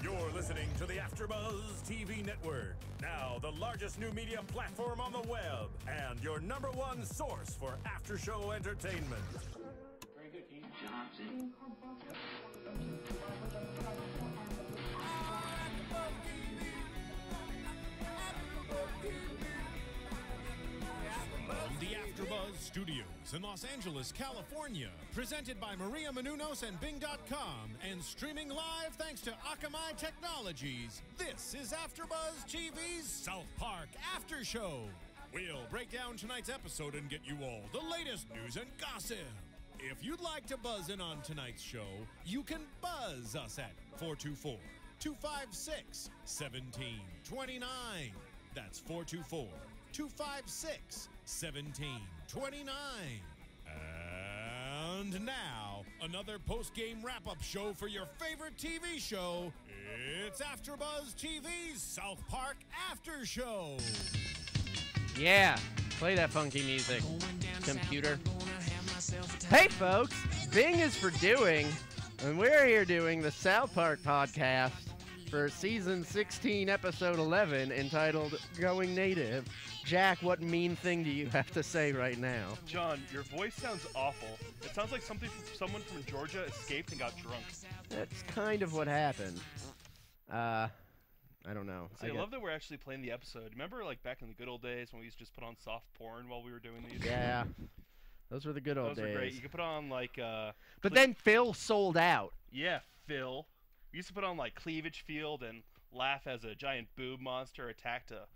You're listening to the AfterBuzz TV Network, now the largest new media platform on the web, and your #1 source for after-show entertainment. Very good, Keith. Johnson. From the AfterBuzz Studios in Los Angeles, California, presented by Maria Menounos and Bing.com, and streaming live thanks to Akamai Technologies, this is AfterBuzz TV's South Park After Show. We'll break down tonight's episode and get you all the latest news and gossip. If you'd like to buzz in on tonight's show, you can buzz us at 424-256-1729. That's 424-256-1729. And now, another post-game wrap-up show for your favorite TV show. It's AfterBuzz TV's South Park After Show. Yeah, play that funky music, computer. Hey folks, Bing is for doing, and we're here doing the South Park podcast for season 16, episode 11, entitled Going Native. Jack, what mean thing do you have to say right now? John, your voice sounds awful. It sounds like someone from Georgia escaped and got drunk. That's kind of what happened. I don't know. I love that we're actually playing the episode. Remember, like, back in the good old days when we used to just put on soft porn while we were doing these? Yeah. Those were the good old days. Those were great. You could put on, like, But then Phil sold out. Yeah, Phil. We used to put on, like, Cleavage Field and laugh as a giant boob monster attacked a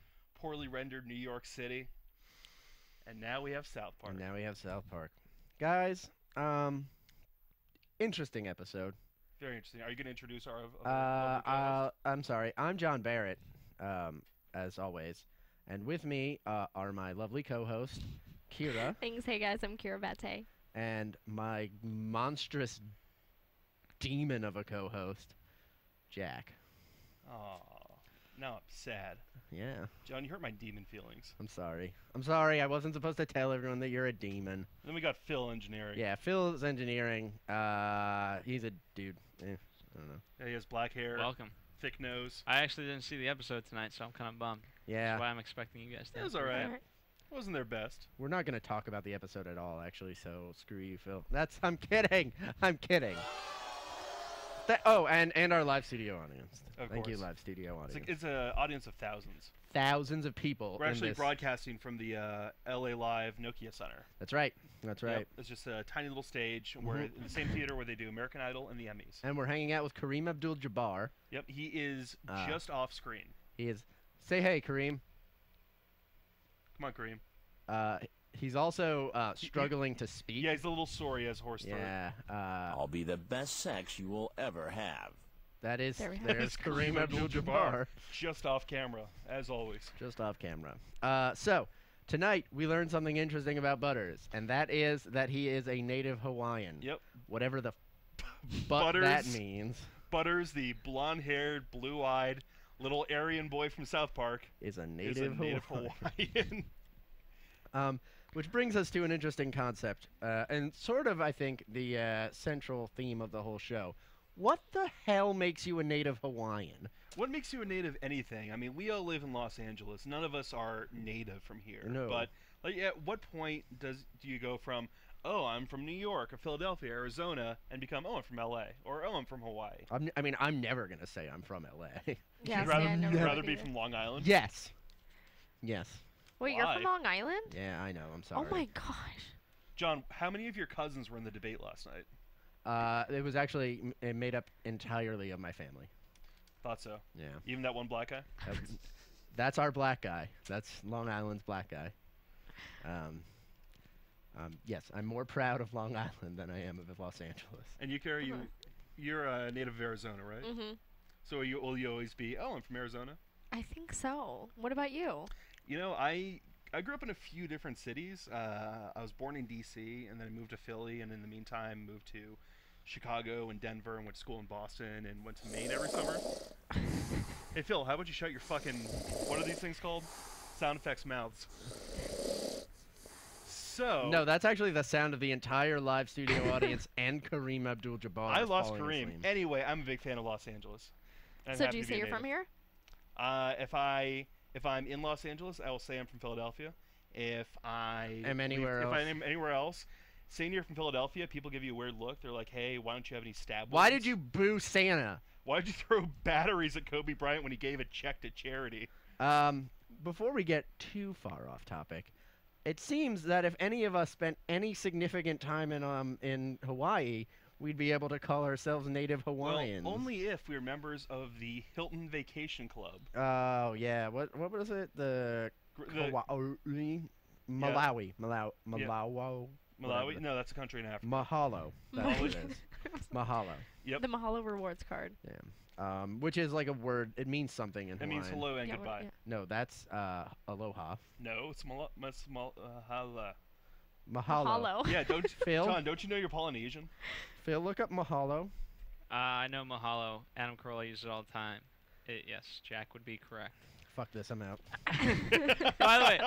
poorly rendered New York City. And now we have South Park. Guys, interesting episode. Very interesting. Are you going to introduce our I'm sorry. I'm John Barrett, as always. And with me are my lovely co-host, Kyra. Thanks. Hey, guys. I'm Kyra Batte. And my monstrous demon of a co-host, Jack. Oh, now I'm sad. Yeah. John, you hurt my demon feelings. I'm sorry. I wasn't supposed to tell everyone that you're a demon. Then we got Phil engineering. Yeah, Phil's engineering. He's a dude. I don't know. Yeah, he has black hair. Welcome. Thick nose. I actually didn't see the episode tonight, so I'm kind of bummed. Yeah. That's why I'm expecting you guys to. It was alright. It wasn't their best. We're not going to talk about the episode at all, actually, so screw you, Phil. I'm kidding. And our live studio audience. Thank you, live studio audience. It's an audience of thousands. Thousands of people. We're actually broadcasting from the LA Live Nokia Center. That's right. Yep. It's just a tiny little stage. We're in the same theater where they do American Idol and the Emmys. And we're hanging out with Kareem Abdul-Jabbar. Yep, he is just off screen. He is. Say hey, Kareem. Come on, Kareem. He's also struggling to speak. Yeah, he's a little sore. He has hoarse throat. Yeah. I'll be the best sex you will ever have. There's Kareem Abdul-Jabbar. Just off camera, as always. Just off camera. So, tonight we learned something interesting about Butters, and that is that he is a native Hawaiian. Yep. Whatever the Butters, that means. Butters, the blonde-haired, blue-eyed, little Aryan boy from South Park, is a native Hawaiian. Which brings us to an interesting concept, and sort of, I think, the central theme of the whole show. What the hell makes you a native Hawaiian? What makes you a native anything? I mean, we all live in Los Angeles. None of us are native from here. No. But like, at what point do you go from, oh, I'm from New York or Philadelphia, Arizona, and become, oh, I'm from L.A. or oh, I'm from Hawaii? I'm never going to say I'm from L.A. Yeah, You'd rather be from Long Island? Yes. Wait, Why? you're from Long Island? Yeah, I know. I'm sorry. Oh my gosh. John, how many of your cousins were in the debate last night? It was actually made up entirely of my family. Thought so. Yeah. Even that one black guy? That's our black guy. That's Long Island's black guy. Yes, I'm more proud of Long Island than I am of Los Angeles. And you, Kyra, you're a native of Arizona, right? Mm-hmm. So will you always be, oh, I'm from Arizona? I think so. What about you? You know, I grew up in a few different cities. I was born in D.C., and then I moved to Philly, and in the meantime moved to Chicago and Denver, and went to school in Boston, and went to Maine every summer. Hey, Phil, how about you shut your fucking, what are these things called? Sound effects mouths. So... No, that's actually the sound of the entire live studio audience and Kareem Abdul-Jabbar. I lost Kareem. Anyway, I'm a big fan of Los Angeles. I'm So happy do you to be say a you're from native. here? If I'm in Los Angeles, I will say I'm from Philadelphia. If I Am anywhere if else. I am anywhere else, saying you're from Philadelphia, people give you a weird look. They're like, "Hey, why don't you have any stab wounds? Why did you boo Santa? Why did you throw batteries at Kobe Bryant when he gave a check to charity?" Before we get too far off topic, it seems that if any of us spent any significant time in Hawaii, we'd be able to call ourselves native Hawaiians. Well, only if we were members of the Hilton Vacation Club. Oh yeah, what was it? The Malawi. Malawi? No, that's a country in Africa. Mahalo. That's what it is. Mahalo. Yep. The Mahalo rewards card. Yeah. Which is like a word. It means something in That Hawaiian. means hello and Yeah, goodbye. No, that's aloha. No, it's hala. Mahalo. Mahalo. Yeah, don't Phil? John, don't you know you're Polynesian? Phil, look up mahalo. I know Mahalo. Adam Carolla uses it all the time. Yes, Jack would be correct. Fuck this, I'm out. By the way,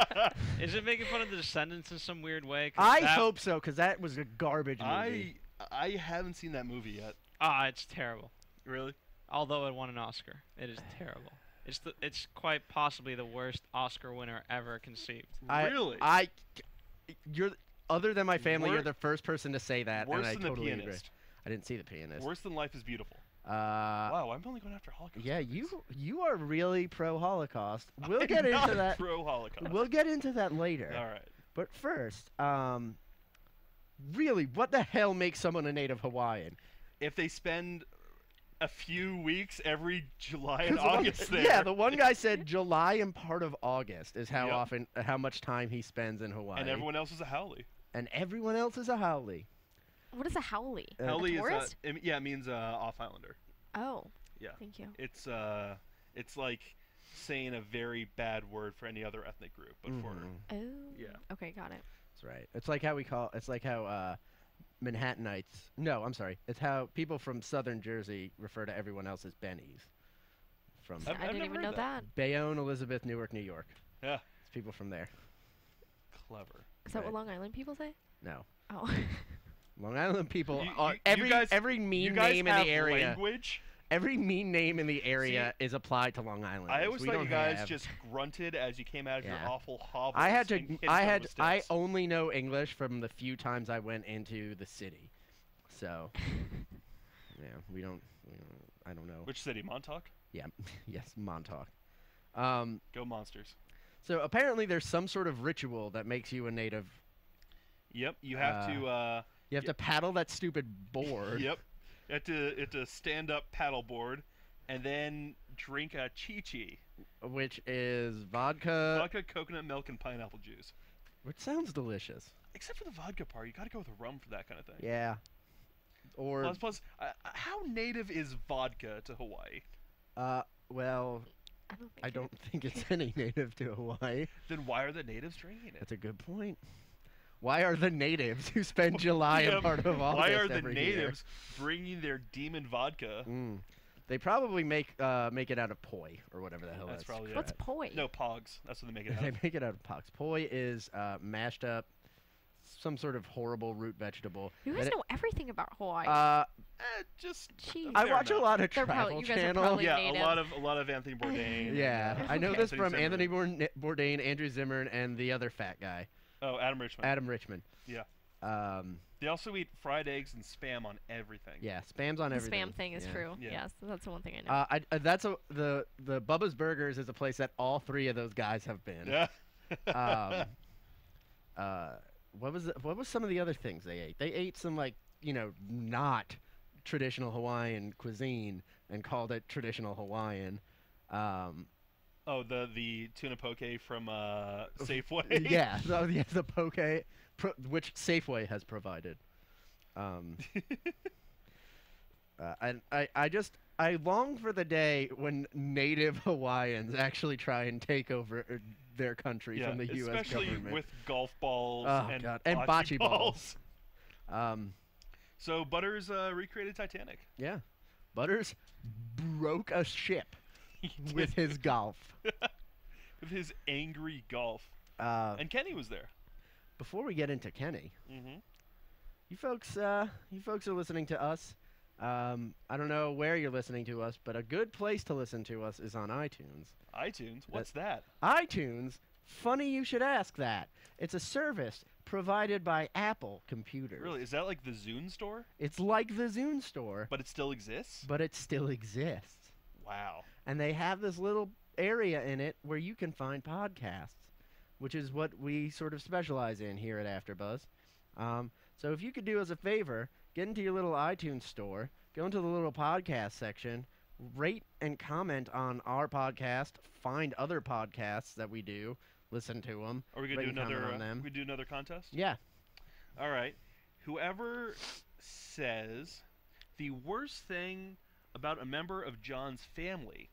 is it making fun of the Descendants in some weird way? I hope so, because that was a garbage movie. I haven't seen that movie yet. It's terrible. Really? Although it won an Oscar, it is terrible. It's quite possibly the worst Oscar winner ever conceived. Really? You're other than my family, you're Wor- the first person to say that, Worse and I than totally The agree. Pianist. I didn't see The Pianist. Worse than Life is Beautiful. Wow, Wow, I'm only going after Holocaust. yeah, you are really pro Holocaust. We'll I'm get into not that. pro-Holocaust. We'll get into that later. All right. But first, really, what the hell makes someone a native Hawaiian? If they spend a few weeks every July and 'Cause one- August there. Yeah, the one guy said July and part of August is how Yep. how much time he spends in Hawaii. And everyone else is a haole. And everyone else is a haole. What is a haole? Uh, a Haole is tourist? it means off islander. Oh. Yeah. Thank you. It's like saying a very bad word for any other ethnic group, but for Oh. Yeah. Okay, got it. That's right. It's like how Manhattanites. No, I'm sorry. It's how people from southern Jersey refer to everyone else as Bennies. From I've I didn't never even heard know that. Bayonne, Elizabeth, Newark, New York. Yeah. It's people from there. Clever. Is that Right. what Long Island people say? No. Oh. Long Island people You- are you every guys- every You mean guys name in have the area. language. Every mean name in the area is applied to Long Island. I always we thought don't you guys have- just grunted as you came out of your Yeah. awful hovels. I had to. and hit each other with I sticks. only know English from the few times I went into the city. So, yeah, we don't. I don't know. Which city? Montauk? Yeah. Yes, Montauk. Go Monsters. So apparently there's some sort of ritual that makes you a native. Yep. You have to. You have to paddle that stupid board. Yep. You have to stand up paddleboard, and then drink a chi-chi. Which is vodka. Vodka, coconut milk, and pineapple juice. Which sounds delicious. Except for the vodka part, you got to go with rum for that kind of thing. Yeah. Or Plus, how native is vodka to Hawaii? well, I don't think. I don't think it's any native to Hawaii. Then why are the natives drinking it? That's a good point. Why are the natives who spend July Yeah, and part of August why are the every year? natives bringing their demon vodka? They probably make it out of poi or whatever the hell That's probably it. What's poi? No, pogs. That's what they make it out They of. make it out of pox. Poi is mashed up, some sort of horrible root vegetable. You guys And it- know everything about Hawaii. Just Jeez. I fair watch a amount. lot of They're Travel probably- you guys are Channel. probably- Yeah, native. a lot of Anthony Bourdain. Yeah, I know Okay. this from Anthony Anthony Bourdain, Andrew Zimmern, and the other fat guy, Oh, Adam Richman. Adam Richman. Yeah. Um, They also eat fried eggs and spam on everything. yeah, spam's on the everything. spam thing is yeah. true. Yeah. Yes, that's the one thing I know. The Bubba's Burgers is a place that all three of those guys have been. Yeah. What was some of the other things they ate? They ate some not traditional Hawaiian cuisine and called it traditional Hawaiian. Oh, the tuna poke from Safeway. Yeah, so yeah, the poke, which Safeway has provided. And I long for the day when native Hawaiians actually try and take over their country Yeah, from the U.S. especially government. with golf balls Oh, and, God, and bocce bocce balls. So Butters recreated Titanic. Yeah, Butters broke a ship with his golf. With his angry golf. And Kenny was there. Before we get into Kenny, Mm-hmm. you folks are listening to us I don't know where you're listening to us, but a good place to listen to us is on iTunes. iTunes? What's that? iTunes? Funny you should ask that. It's a service provided by Apple computers. Really? Is that like the Zune store? It's like the Zune store. But it still exists? But it still exists. Wow. And they have this little area in it where you can find podcasts, which is what we sort of specialize in here at AfterBuzz. So if you could do us a favor, get into your little iTunes store, go into the little podcast section, rate and comment on our podcast, find other podcasts that we do, listen to them. Are we gonna do another contest? Yeah. All right. Whoever says the worst thing about a member of John's family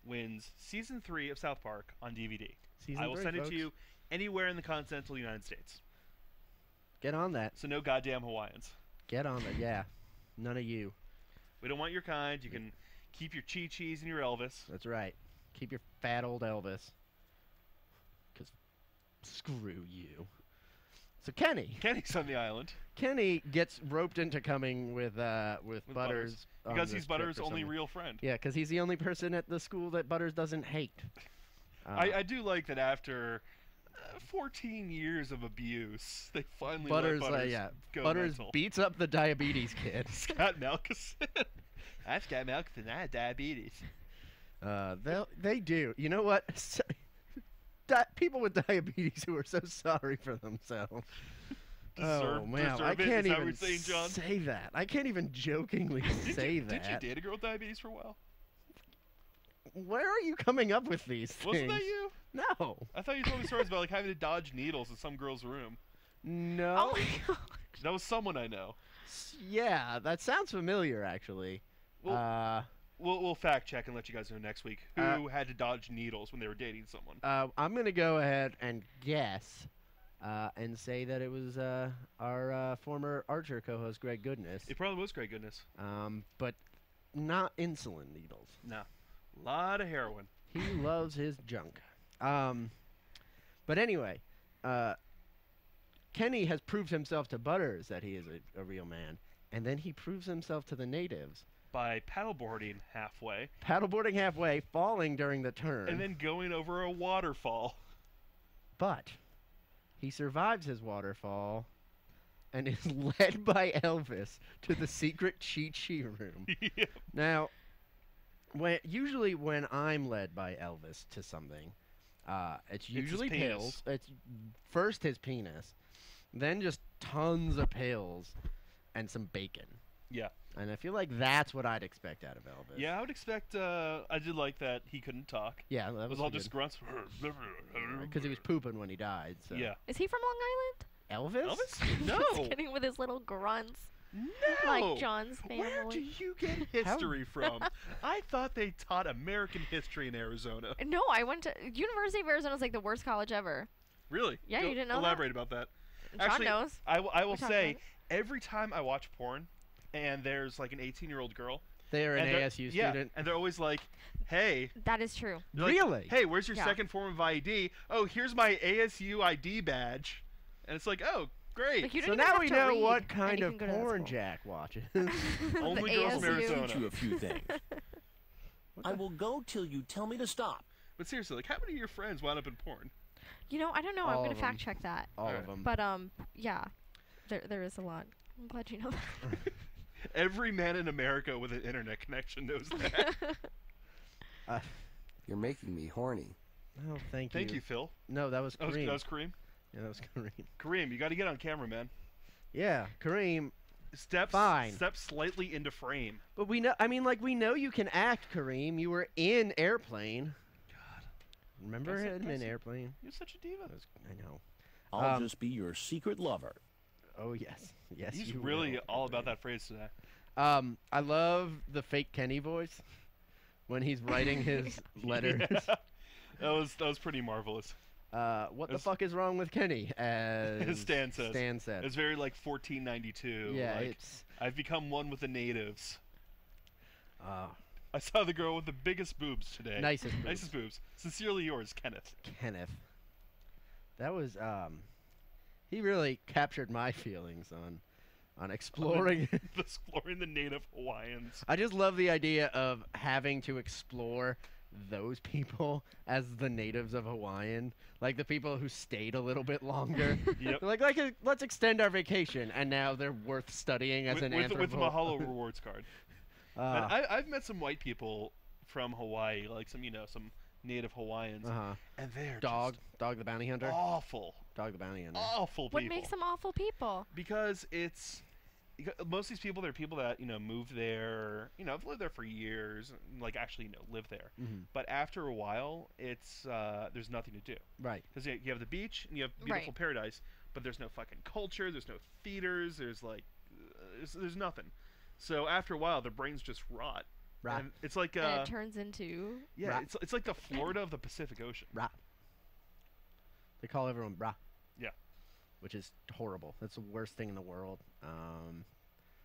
wins season 3 of South Park on DVD. I will send it to you anywhere in the continental United States. Get on that. So no goddamn Hawaiians. Get on that. Yeah. None of you. We don't want your kind. You can keep your Chi-Chis and your Elvis. That's right. Keep your fat old Elvis. Because screw you. So Kenny's on the island. Kenny gets roped into coming with Butters. Because he's Butters' only real friend. Yeah, because he's the only person at the school that Butters doesn't hate. I do like that after 14 years of abuse, they finally Butters, let Butters go Butters mental. beats up the diabetes kid. Scott Malkus. I've got Malkus and I have diabetes. They do. You know what? People with diabetes who are so sorry for themselves. Oh man, I can't even say that. I can't even jokingly say that. Did you date a girl with diabetes for a while? Where are you coming up with these things? Wasn't that you? No. I thought you told me stories about like having to dodge needles in some girl's room. No. Oh my god. That was someone I know. Yeah, that sounds familiar actually. We'll fact check and let you guys know next week who had to dodge needles when they were dating someone. I'm gonna go ahead and guess, and say that it was our former Archer co-host Greg Goodness. It probably was Greg Goodness. But not insulin needles. No, a lot of heroin. He loves his junk. But anyway, Kenny has proved himself to Butters that he is a real man, and then he proves himself to the natives. By paddleboarding halfway. Paddleboarding halfway, falling during the turn. And then going over a waterfall. But he survives his waterfall and is led by Elvis to the secret Chi-Chi room. Yep. Now, usually when I'm led by Elvis to something, it's usually pills. It's first his penis, then just tons of pills and some bacon. Yeah. And I feel like that's what I'd expect out of Elvis. Yeah, I would expect. I did like that he couldn't talk. Yeah, that it was all just grunts. Because he was pooping when he died. So. Yeah. Is he from Long Island? Elvis? Elvis? No. Just kidding, with his little grunts. No. Like John's family. Where do you get history from? I thought they taught American history in Arizona. No, I went to University of Arizona. Is like the worst college ever. Really? Yeah, you didn't know Elaborate about that. John Actually, knows. I will say, every time I watch porn, and there's like an 18-year-old girl. They're an ASU student. Yeah, and they're always like, hey. That is true. Really? Like, hey, where's your second form of ID? Oh, here's my ASU ID badge. And it's like, oh, great. Like, so now we know what kind of porn Jack watches. Only girls from Arizona. Teach you a few things. I will go till you tell me to stop. But seriously, like, how many of your friends wound up in porn? You know, I don't know. I'm going to fact check that. All of them. But, yeah, there is a lot. I'm glad you know that. Every man in America with an internet connection knows that. You're making me horny. Oh, thank you. Thank you, Phil. No, that was Kareem. That was Kareem? Yeah, that was Kareem. Kareem, you got to get on camera, man. Yeah, Kareem. Step slightly into frame. But we know, I mean, like, we know you can act, Kareem. You were in Airplane. God. Remember him in Airplane? You're such a diva. I know. I'll just be your secret lover. Oh, yes. Yes, He's you really will, all about that phrase today. I love the fake Kenny voice when he's writing his letters. Yeah. That was pretty marvelous. What the fuck is wrong with Kenny? As Stan says. Stan said. It's very like 1492. Yeah, like, it's. I've become one with the natives. I saw the girl with the biggest boobs today. Nicest boobs. Nicest boobs. Sincerely yours, Kenneth. Kenneth. That was he really captured my feelings on exploring. Exploring the native Hawaiians. I just love the idea of having to explore those people as the natives of Hawaiian, like the people who stayed a little bit longer. Yep. Let's extend our vacation, and now they're worth studying as an with the Mahalo rewards card. And I've met some white people from Hawaii, like some native Hawaiians, and they're Dog the bounty hunter. Awful. Dog the bounty hunter. Awful people. What makes them awful people? Because most of these people, they're people that moved there, have lived there for years, like actually live there. Mm-hmm. But after a while, it's there's nothing to do. Right. Because you have the beach and you have beautiful paradise, but there's no fucking culture. There's no theaters. There's there's nothing. So after a while, their brains just rot. Right. And it's like and it turns into it's like the Florida of the Pacific Ocean. Right. They call everyone bra. Yeah. Which is horrible. That's the worst thing in the world.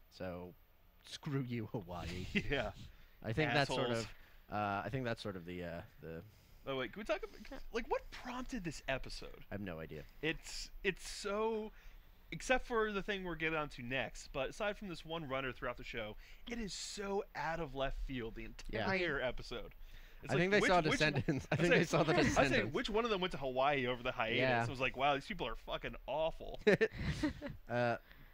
So screw you, Hawaii. Yeah. I think Assholes. that's sort of the Oh wait, can we talk about what prompted this episode? I have no idea. It's so, except for the thing we're getting onto next, but aside from this one runner throughout the show, it is so out of left field the entire episode. It's I think they saw Descendants. I think they saw the Descendants. I say, which one of them went to Hawaii over the hiatus? Yeah. I was like, wow, these people are fucking awful.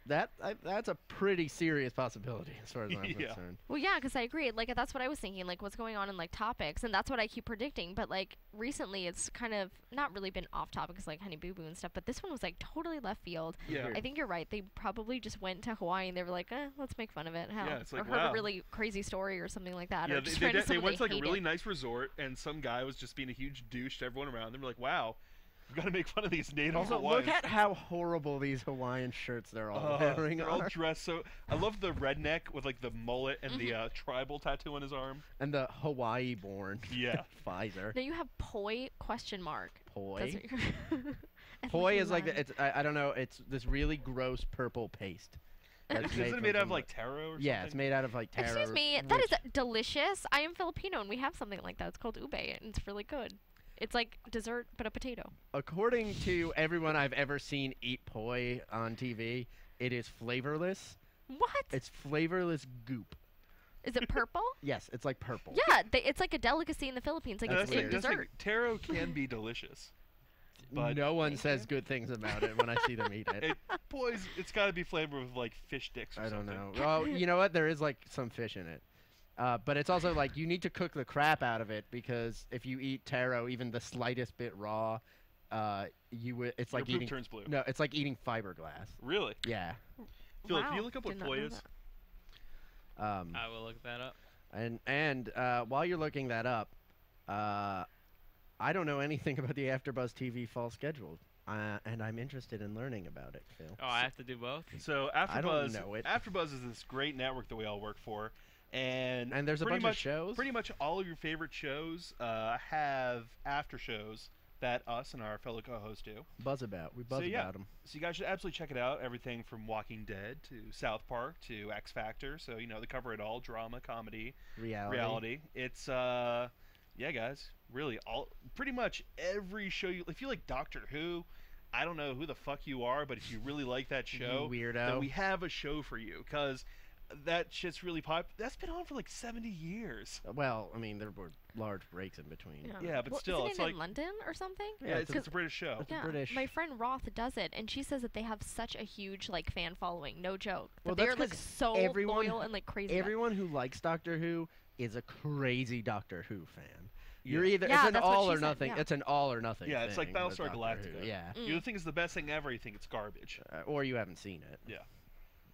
That's a pretty serious possibility as far as I'm concerned. Well, yeah, because I agree. Like, that's what I was thinking. Like, what's going on in topics, and that's what I keep predicting. But recently, it's kind of not really been off topic, like Honey Boo Boo and stuff. But this one was totally left field. Yeah. I think you're right. They probably just went to Hawaii and they were like, let's make fun of it. Yeah, it's like, or heard a really crazy story or something like that. Yeah, or just they went to a really hated. nice resort, and some guy was just being a huge douche to everyone around them. Like, wow. We've got to make fun of these native Also, Hawaiians. look at how horrible these Hawaiian shirts they're all wearing. They're all dressed so. I love the redneck with the mullet and the tribal tattoo on his arm. And the Hawaii-born. Yeah. Pfizer. Now you have poi ? Poi. Poi is I don't know. It's this really gross purple paste. Isn't it made out of taro or something? Yeah, it's made out of taro. Excuse me, that is delicious. I am Filipino and we have something like that. It's called ube and it's really good. It's like dessert, but a potato. According to everyone I've ever seen eat poi on TV, it is flavorless. What? It's flavorless goop. Is it purple? Yes, it's purple. Yeah, it's like a delicacy in the Philippines. Like it's dessert. Taro can be delicious. But no one says good things about it when I see them eat it. It's got to be flavored with fish sticks or something. I don't know. Well, you know what? There is some fish in it. But it's also you need to cook the crap out of it because if you eat taro even the slightest bit raw, it's like Your poop eating turns blue. No, it's like eating fiberglass. Really? Yeah. Phil, can you look up what poi is? I will look that up. And while you're looking that up, I don't know anything about the AfterBuzz TV fall schedule. And I'm interested in learning about it, Phil. Oh, I have to do both? So I don't know it. AfterBuzz is this great network that we all work for. And there's a bunch of shows? Pretty much all of your favorite shows have after shows that us and our fellow co-hosts do. We buzz about them. So you guys should absolutely check it out. Everything from Walking Dead to South Park to X Factor. So, they cover it all. Drama, comedy, reality. It's, yeah, guys, really, pretty much every show. If you like Doctor Who, I don't know who the fuck you are, but if you really like that show, you weirdo, then we have a show for you, because that shit's really popular. That's been on for 70 years. Well, I mean, there were large breaks in between. Yeah, but still, it's in London or something. Yeah, it's a British show. It's British. My friend Roth does it, and she says that they have such a huge fan following. No joke. Well, they're so loyal and crazy. Everyone who likes Doctor Who is a crazy Doctor Who fan. Yeah. You're either it's an all or nothing. It's an all or nothing. Yeah, it's like thing Battlestar with Galactica. Yeah. You think it's the best thing ever. You think it's garbage. Or you haven't seen it. Yeah.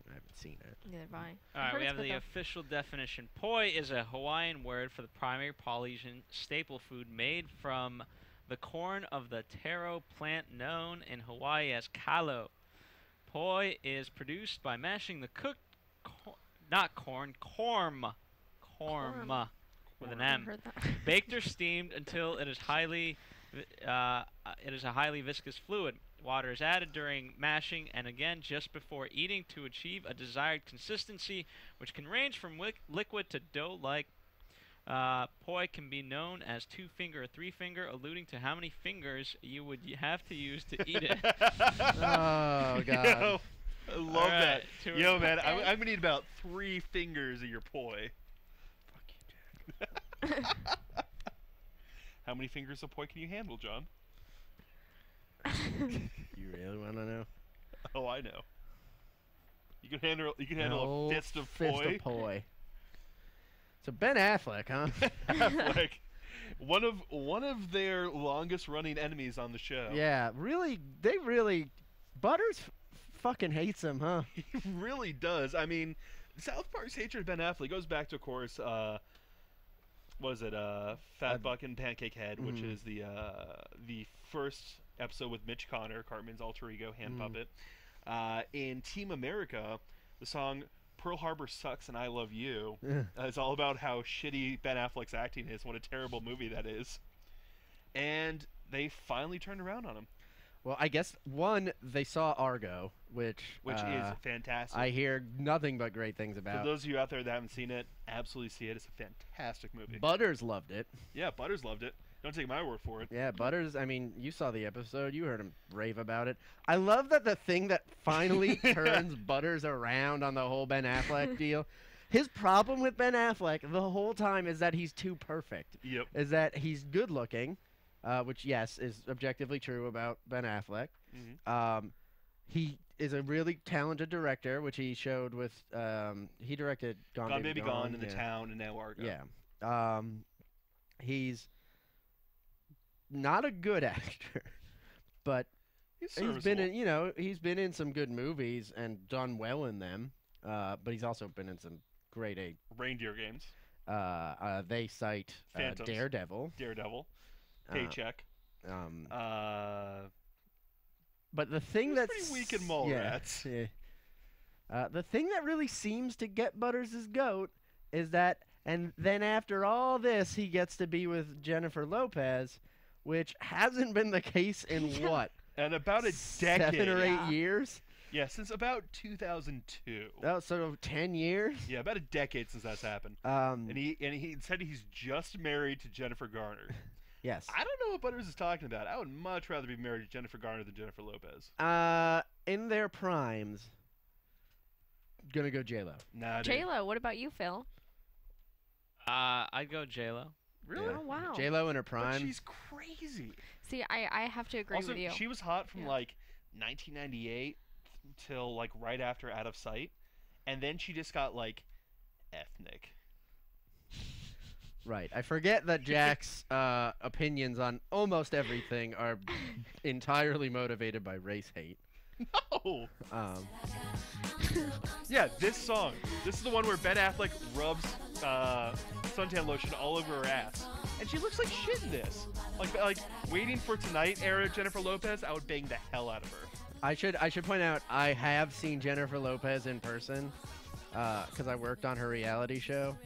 I haven't seen it. Neither have I. All right, we have the official definition. Poi is a Hawaiian word for the primary Polynesian staple food made from the corn of the taro plant known in Hawaii as kalo. Poi is produced by mashing the cooked corm with an M. Baked or steamed until it is a highly viscous fluid. Water is added during mashing and again just before eating to achieve a desired consistency, which can range from liquid to dough-like. Poi can be known as 2-finger or 3-finger, alluding to how many fingers you would have to use to eat it. Oh, God. I love that. Right, Yo, man, I'm gonna need about 3 fingers of your poi. Fuck you, Jack. How many fingers of poi can you handle, John? You really want to know? Oh, I know. You can handle a fist of poi. Fist of poi. So Ben Affleck, huh? Affleck, one of their longest running enemies on the show. Yeah, really. Butters fucking hates him, huh? He really does. I mean, South Park's hatred of Ben Affleck goes back to, of course, what is it? Fat Buck and Pancake Head, which is the first episode with Mitch Connor, Cartman's alter ego hand puppet. In Team America, the song Pearl Harbor Sucks and I Love You is all about how shitty Ben Affleck's acting is, what a terrible movie that is. And they finally turned around on him. Well, I guess, they saw Argo, which is fantastic. I hear nothing but great things about. For those of you out there that haven't seen it, absolutely see it. It's a fantastic movie. Butters loved it. Yeah, Butters loved it. Don't take my word for it. Yeah, Butters, I mean, you saw the episode. You heard him rave about it. I love that the thing that finally turns Butters around on the whole Ben Affleck deal. His problem with Ben Affleck the whole time is that he's too perfect. Yep. Is that he's good looking, which, yes, is objectively true about Ben Affleck. He is a really talented director, which he showed with, he directed Gone Baby Gone, and The Town, and now Argo. Yeah. He's not a good actor, but he's been in, he's been in some good movies and done well in them. But he's also been in some great Reindeer Games. They cite Daredevil. Paycheck. But the thing that's pretty weak in Mallrats. Yeah. The thing that really seems to get Butters' goat is that, and then after all this, he gets to be with Jennifer Lopez, which hasn't been the case in what? And about a decade. 7 or 8 years? Yeah, since about 2002. Oh, so 10 years? Yeah, about a decade since that's happened. And he said he's just married to Jennifer Garner. Yes. I don't know what Butters is talking about. I would much rather be married to Jennifer Garner than Jennifer Lopez. In their primes, gonna go J-Lo. Nah, J-Lo, what about you, Phil? I'd go J-Lo. Really? Oh, wow. J-Lo in her prime. But she's crazy. See, I have to agree also, with you. She was hot from like 1998 till like right after Out of Sight, and then she just got like ethnic. Right. I forget that Jack's opinions on almost everything are entirely motivated by race hate. No. Yeah, this song. This is the one where Ben Affleck rubs suntan lotion all over her ass, and she looks like shit in this. Like Waiting for Tonight era Jennifer Lopez, I would bang the hell out of her. I should point out I have seen Jennifer Lopez in person because I worked on her reality show.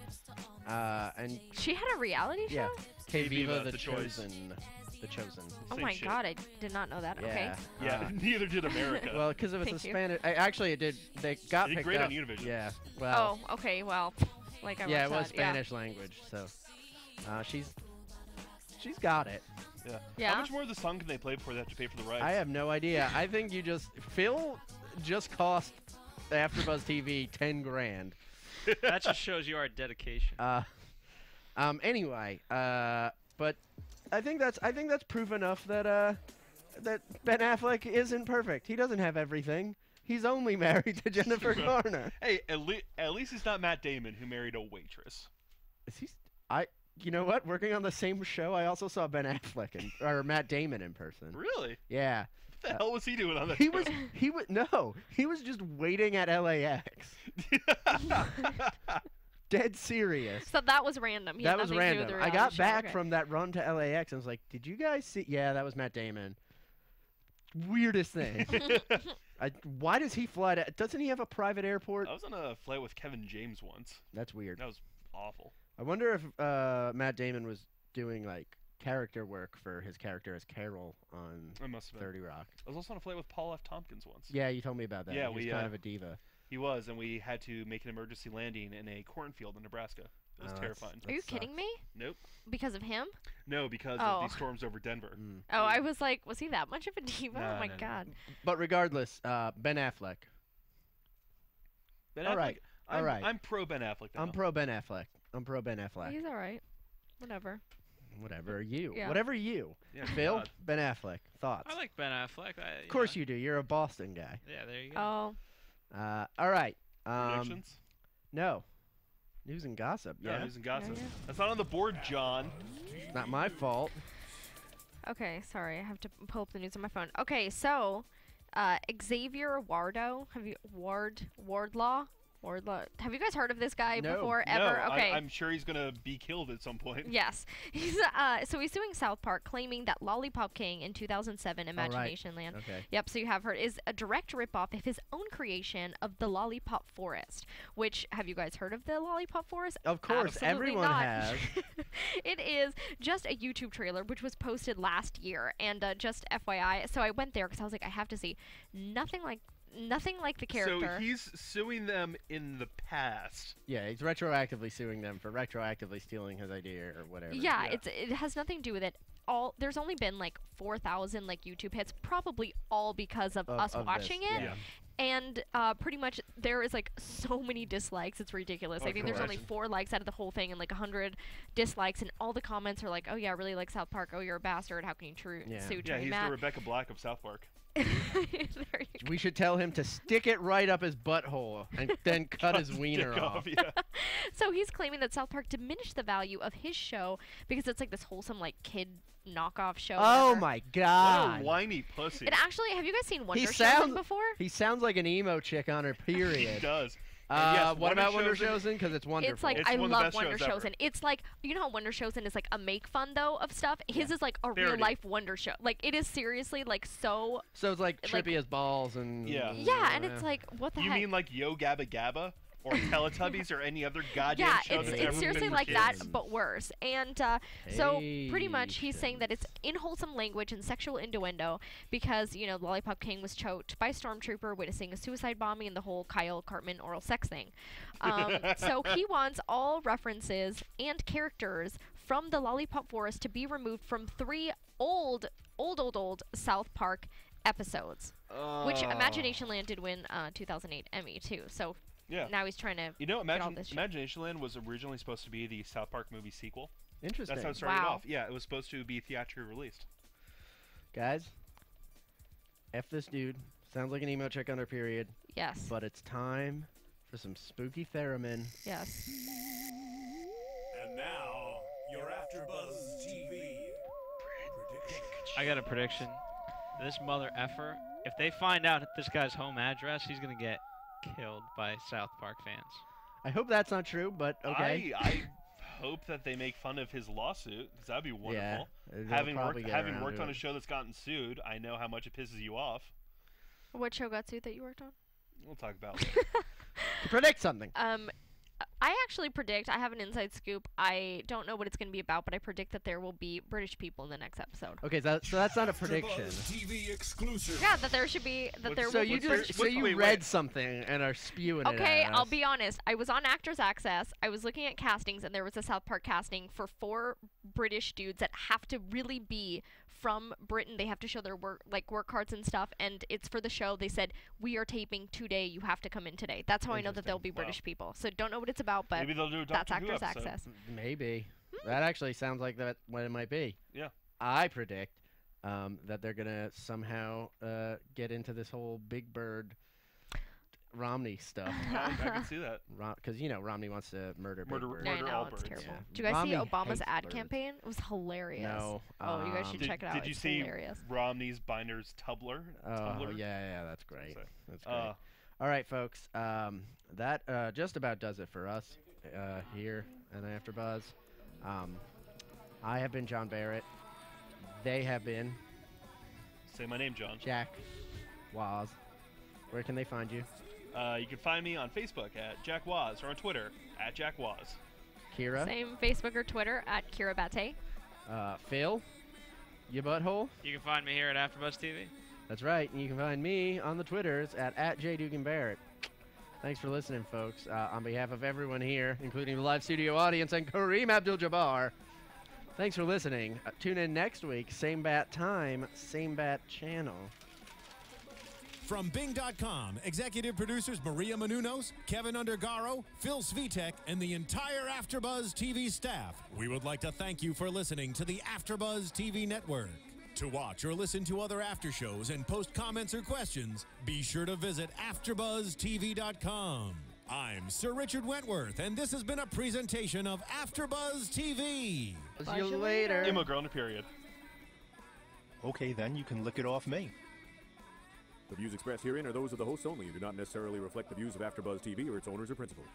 And she had a reality show? Yeah. K Viva The Choice. The Chosen. Oh Same my shit. God, I did not know that. Yeah. Okay. Yeah, neither did America. Well, because it was a Thank you. Spanish. Actually, it did. They got They did picked great up. on Univision. Yeah. Well. Oh, okay. Well, like I Yeah, it watched was that, yeah. Spanish language, so she's got it. Yeah. Yeah? How much more of the song can they play before they have to pay for the rights? I have no idea. I think Phil just cost AfterBuzz TV 10 grand. That just shows you our dedication. Anyway, but I think that's proof enough that that Ben Affleck isn't perfect. He doesn't have everything. He's only married to Jennifer Garner. Hey, at least it's not Matt Damon who married a waitress. Is he? You know what? Working on the same show, I also saw Ben Affleck or Matt Damon in person. Really? Yeah. What the hell was he doing on that He show? he was just waiting at LAX. Dead serious. So that was random. He That had was nothing to do with random. the I got reality show, back okay. from that run to LAX and was like, "Did you guys see?" Yeah, that was Matt Damon. Weirdest thing. Why does he fly to? Doesn't he have a private airport? I was on a flight with Kevin James once. That's weird. That was awful. I wonder if Matt Damon was doing like character work for his character as Carol on It must have been. 30 Rock. I was also on a flight with Paul F. Tompkins once. Yeah, you told me about that. Yeah, he was we, kind of a diva. He was, and we had to make an emergency landing in a cornfield in Nebraska. It was terrifying. Are you kidding me? Nope. Because of him? No, because Oh. of these storms over Denver. Oh, I was like, was he that much of a diva? Nah, oh my no, no. God. But regardless, Ben Affleck, Ben All Affleck, right. All right. I'm pro Ben Affleck now. I'm pro Ben Affleck. I'm pro Ben Affleck. He's all right. Whatever. Whatever you. Yeah. Whatever you. Yeah, Phil, God. Ben Affleck. Thoughts? I like Ben Affleck. Of course you do. You're a Boston guy. Yeah, there you go. Oh. All right. Predictions? No. News and gossip. No, Yeah. news and gossip. Yeah. That's not on the board, John. It's not my fault. Okay, sorry. I have to pull up the news on my phone. Okay, so Xavier Wardlaw. Wardlaw. Have you guys heard of this guy No. before? No, Ever? Okay. I'm sure he's gonna be killed at some point. Yes. He's suing South Park, claiming that Lollipop King in 2007 Imagination Land. Okay. Yep, so you have heard is a direct ripoff of his own creation of the Lollipop Forest. Which have you guys heard of the Lollipop Forest? Of course, Absolutely everyone not. has. It is just a YouTube trailer which was posted last year, and just FYI, so I went there because I was like, I have to see. Nothing like the character. So he's suing them in the past. Yeah, he's retroactively suing them for retroactively stealing his idea or whatever. Yeah, it has nothing to do with it. There's only been like 4,000 like YouTube hits, probably all because of us watching it. Yeah. And pretty much there is like so many dislikes, it's ridiculous. I think there's only 4 likes out of the whole thing and like 100 dislikes, and all the comments are like, oh yeah, I really like South Park. Oh, you're a bastard. How can you sue Yeah, Trey he's Matt? the Rebecca Black of South Park. We should tell him to stick it right up his butthole and then cut his wiener off. Yeah. So he's claiming that South Park diminished the value of his show because it's like this wholesome like kid knockoff show. Oh whatever. my God! What a whiny pussy. It actually, have you guys seen Wonder sounds Showzen before? He sounds like an emo chick on her period. He does. What about Wonder Showzen? Because it's wonderful. It's like It's I one of the love best Wonder shows ever. Showzen. It's like, you know how Wonder Showzen is like a make fun though of stuff. His is like a Parody. real life Wonder Show. Like it is seriously like so. So it's like trippy as balls and. Yeah. Yeah, and it's like what the You heck? mean like Yo Gabba Gabba? Or Teletubbies or any other goddamn Yeah, show that's it's ever seriously been for like that, kids? but worse. And so pretty much he's saying that it's unwholesome language and sexual innuendo because, you know, Lollipop King was choked by a stormtrooper witnessing a suicide bombing and the whole Kyle Cartman oral sex thing. So he wants all references and characters from the Lollipop Forest to be removed from 3 old South Park episodes, which Imagination Land did win 2008 Emmy too. So Yeah. now he's trying to You know, get all this shit. Imagination Land was originally supposed to be the South Park movie sequel. Interesting. That's how it started Wow. off. Yeah, it was supposed to be theatrically released. Guys, F this dude. Sounds like an emo chick on her period. Yes. But it's time for some spooky theremin. Yes. And now, your AfterBuzz TV prediction. I got a prediction. This mother effer, if they find out this guy's home address, he's gonna get killed by South Park fans. I hope that's not true, but okay. I hope that they make fun of his lawsuit, because that'd be wonderful. they'll Having probably get having around worked to on a it. show that's gotten sued, I know how much it pisses you off. What show got sued that you worked on? We'll talk about it. To predict something. I actually predict, I have an inside scoop. I don't know what it's going to be about, but I predict that there will be British people in the next episode. Okay, so that's not a prediction. AfterBuzz TV exclusive. Yeah, that there should be, that there So will you be just British you read something and are spewing it Okay, at I'll us. be honest. I was on Actors Access. I was looking at castings, and there was a South Park casting for 4 British dudes that have to really be from Britain. They have to show their work cards and stuff, and it's for the show. They said, we are taping today. You have to come in today. That's how I know that they'll be British people. So don't know what it's about, but Maybe they'll do a that's Doctor Who Actors episode. Access. Maybe. That actually sounds like that what it might be. Yeah. I predict that they're gonna somehow get into this whole Big Bird Romney stuff. I can see that. Because Romney wants to murder Big Bird. Yeah, I Murder know, all it's birds. terrible. Yeah. Did you guys see Romney Obama's hates ad birds. campaign? It was hilarious. No. Oh, you guys should check it out. Did you It's see hilarious. Romney's Binder's Tumblr? Oh, yeah, that's great. So, That's great. All right, folks. That just about does it for us here at AfterBuzz. I have been John Barrett. They have been Say my name, John. Jack Waz. Where can they find you? You can find me on Facebook at Jack Waz or on Twitter at Jack Waz. Kira. Same Facebook or Twitter at Kyra Batte. Phil. You butthole. You can find me here at AfterBuzz TV. That's right. And you can find me on the Twitters at @JDuganBarrett. Thanks for listening, folks. On behalf of everyone here, including the live studio audience and Kareem Abdul-Jabbar, thanks for listening. Tune in next week. Same bat time, same bat channel. From Bing.com, executive producers Maria Menounos, Kevin Undergaro, Phil Svitek, and the entire AfterBuzz TV staff, we would like to thank you for listening to the AfterBuzz TV network. To watch or listen to other after shows and post comments or questions, be sure to visit AfterBuzzTV.com. I'm Sir Richard Wentworth, and this has been a presentation of AfterBuzz TV. See you later. Immigrant period. Okay, then you can lick it off me. The views expressed herein are those of the hosts only and do not necessarily reflect the views of AfterBuzz TV or its owners or principals.